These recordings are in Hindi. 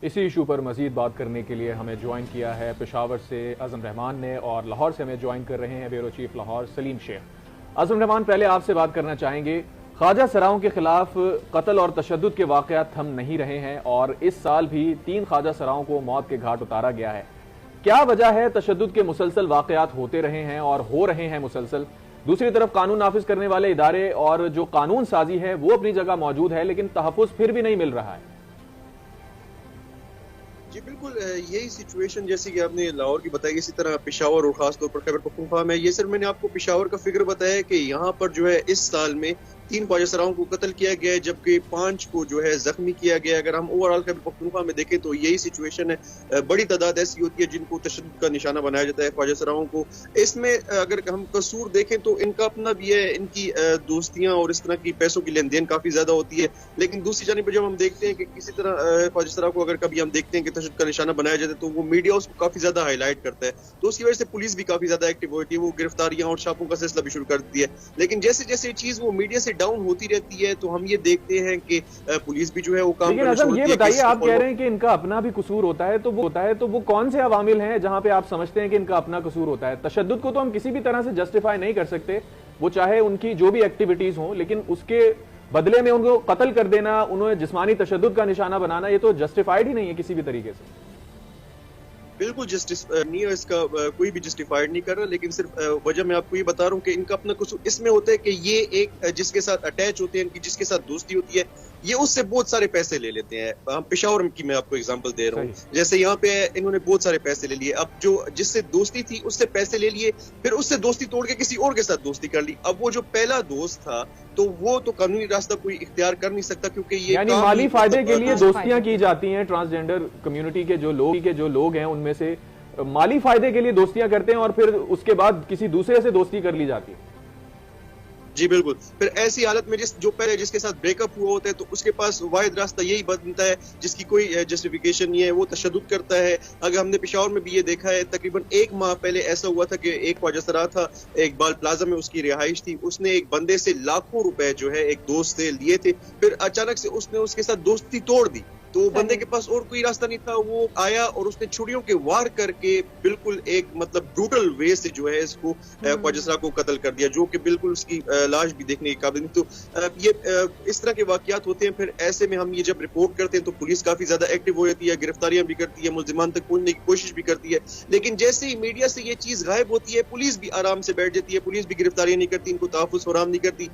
इसी इशू पर मजीद बात करने के लिए हमें ज्वाइन किया है पेशावर से अज़म रहमान ने, और लाहौर से हमें ज्वाइन कर रहे हैं ब्यूरो चीफ लाहौर सलीम शेख। अज़म रहमान, पहले आपसे बात करना चाहेंगे, ख्वाजा सराओं के खिलाफ कत्ल और तशद्दुद के वाक़यात थम नहीं रहे हैं और इस साल भी 3 ख्वाजा सराओं को मौत के घाट उतारा गया है। क्या वजह है तशद्दुद के मुसलसल वाक़यात होते रहे हैं और हो रहे हैं मुसलसल? दूसरी तरफ कानून नाफिज करने वाले इदारे और जो कानून साजी है वो अपनी जगह मौजूद है, लेकिन तहफ़्फ़ुज़ फिर भी नहीं मिल रहा है। जी बिल्कुल, यही सिचुएशन जैसे कि आपने लाहौर की बताई, इसी तरह पेशावर और खासतौर पर खैबर पख्तूनख्वा में। ये सर मैंने आपको पेशावर का फिगर बताया कि यहाँ पर जो है इस साल में 3 ख्वाजा सराओं को कत्ल किया गया है, जबकि 5 को जो है जख्मी किया गया है। अगर हम ओवरऑल खैबर पख्तूनख्वा में देखें तो यही सिचुएशन है। बड़ी तादाद ऐसी होती है जिनको तशद्दुद का निशाना बनाया जाता है ख्वाजा सराओं को। इसमें अगर हम कसूर देखें तो इनका अपना भी है, इनकी दोस्तियां और इस तरह की पैसों की लेन देन काफी ज्यादा होती है। लेकिन दूसरी जानिब पर जब हम देखते हैं कि किसी तरह ख्वाजा सराओं को अगर कभी हम देखते हैं कि तशद्दुद का निशाना बनाया जाता है तो वो मीडिया उसको काफी ज्यादा हाईलाइट करता है, तो उसकी वजह से पुलिस भी काफी ज्यादा एक्टिव होती है, वो गिरफ्तारियां और छापों का सिलसिला भी शुरू कर देती है। लेकिन जैसे जैसे चीज वो मीडिया से डाउन होती रहती है तो हम ये देखते हैं कि पुलिस भी जो है वो काम करना शुरू करती है। ये बताइए, आप कह रहे हैं कि इनका अपना भी कसूर होता है, तो वो कौन से अवामिल हैं जहां पे आप समझते हैं कि इनका अपना कसूर होता है? तशद्दुद को तो हम किसी भी तरह से जस्टिफाई नहीं कर सकते, वो चाहे उनकी जो भी एक्टिविटीज हो, लेकिन उसके बदले में उनको कत्ल कर देना, उन्हें जिस्मानी तशद्दुद का निशाना बनाना, ये तो जस्टिफाइड ही नहीं है किसी भी तरीके से। बिल्कुल जस्टिस नहीं है, इसका कोई भी जस्टिफाइड नहीं कर रहा, लेकिन सिर्फ वजह मैं आपको ये बता रहा हूँ कि इनका अपना कसूर इसमें होता है कि ये एक जिसके साथ अटैच होते हैं, इनकी जिसके साथ दोस्ती होती है, ये उससे बहुत सारे पैसे ले लेते हैं। हम पेशावर की मैं आपको एग्जांपल दे रहा हूँ, जैसे यहाँ पे इन्होंने बहुत सारे पैसे ले लिए। अब जो जिससे दोस्ती थी उससे पैसे ले लिए, फिर उससे दोस्ती तोड़ के किसी और के साथ दोस्ती कर ली। अब वो जो पहला दोस्त था तो वो तो कानूनी रास्ता कोई इख्तियार कर नहीं सकता, क्योंकि ये यानी माली फायदे के लिए दोस्तियां की जाती हैं। ट्रांसजेंडर कम्युनिटी के जो लोग हैं उनमें से माली फायदे के लिए दोस्तियां करते हैं और फिर उसके बाद किसी दूसरे से दोस्ती कर ली जाती है। जी बिल्कुल, फिर ऐसी हालत में जो पहले जिसके साथ ब्रेकअप हुआ होता है तो उसके पास वाहिद रास्ता यही बनता है जिसकी कोई जस्टिफिकेशन नहीं है, वो तशद्दुद करता है। अगर हमने पेशावर में भी ये देखा है, तकरीबन 1 माह पहले ऐसा हुआ था कि एक ख्वाजा सरा था, इकबाल प्लाजा में उसकी रिहाइश थी, उसने एक बंदे से लाखों रुपए जो है एक दोस्त से लिए थे, फिर अचानक से उसने उसके साथ दोस्ती तोड़ दी। तो बंदे के पास और कोई रास्ता नहीं था, वो आया और उसने छुरियों के वार करके बिल्कुल एक मतलब ब्रूटल वे से जो है इसको ख्वाजा सरा को कत्ल कर दिया, जो कि बिल्कुल उसकी लाश भी देखने के काबिल नहीं। तो ये इस तरह के वाकयात होते हैं। फिर ऐसे में हम ये जब रिपोर्ट करते हैं तो पुलिस काफी ज्यादा एक्टिव हो जाती है, गिरफ्तारियां भी करती है, मुल्जिमान तक पहुंचने की कोशिश भी करती है। लेकिन जैसे ही मीडिया से ये चीज गायब होती है, पुलिस भी आराम से बैठ जाती है, पुलिस भी गिरफ्तारियां नहीं करती, इनको तहफ़्फ़ुज़ फराहम नहीं करती।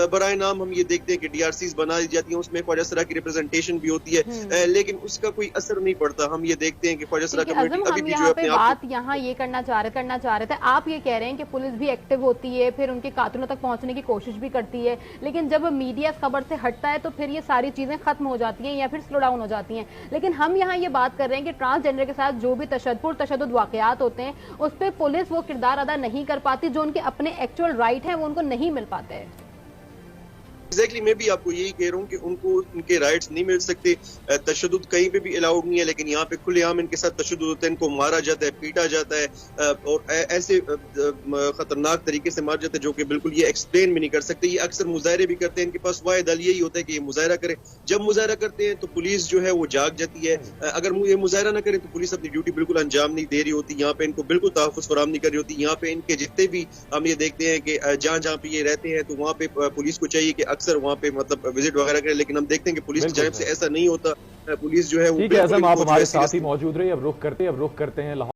बराए नाम हम ये देखते हैं कि DRCs बना दी जाती है, उसमें ख्वाजा सरा की रिप्रेजेंटेशन भी होती है, लेकिन उसका कोई असर नहीं पड़ता। हम ये देखते हैं कि ख्वाजा सरा कम्युनिटी अभी भी जो है बात यहाँ ये करना चाह रहे थे, आप ये कह रहे हैं कि पुलिस भी एक्टिव होती है, फिर उनके कातिलों तक पहुंचने की कोशिश भी करती है, लेकिन जब मीडिया इस खबर से हटता है तो फिर ये सारी चीजें खत्म हो जाती हैं या फिर स्लो डाउन हो जाती हैं। लेकिन हम यहाँ ये बात कर रहे हैं कि ट्रांसजेंडर के साथ जो भी तशद्दुद वाकयात होते हैं उस पर पुलिस वो किरदार अदा नहीं कर पाती, जो उनके अपने एक्चुअल राइट है वो उनको नहीं मिल पाते हैं। एग्जैक्टली, मैं भी आपको यही कह रहा हूँ कि उनको उनके राइट्स नहीं मिल सकते। तशद्दुद कहीं पे भी अलाउड नहीं है, लेकिन यहाँ पे खुलेआम इनके साथ तशद्दुद होता है, इनको मारा जाता है, पीटा जाता है और ऐसे खतरनाक तरीके से मारा जाता है जो कि बिल्कुल ये एक्सप्लेन भी नहीं कर सकते। ये अक्सर मुजाहरे भी करते हैं, इनके पास वाहिद हल यही होता है कि ये मुजाहरा करें। जब मुजाहरा करते हैं तो पुलिस जो है वो जाग जाती है, अगर ये मुजाहरा ना करें तो पुलिस अपनी ड्यूटी बिल्कुल अंजाम नहीं दे रही होती, यहाँ पे इनको बिल्कुल तहफ़्फ़ुज़ फराहम नहीं कर रही होती। यहाँ पे इनके जितने भी हम ये देखते हैं कि जहाँ जहाँ पे ये रहते हैं तो वहाँ पे पुलिस को चाहिए कि अक्सर वहाँ पे मतलब विजिट वगैरह करें, लेकिन हम देखते हैं कि पुलिस की जानिब से ऐसा नहीं होता। पुलिस जो है वो ठीक है, आप हमारे साथ ही मौजूद रहे। अब रुख करते हैं लाहौर।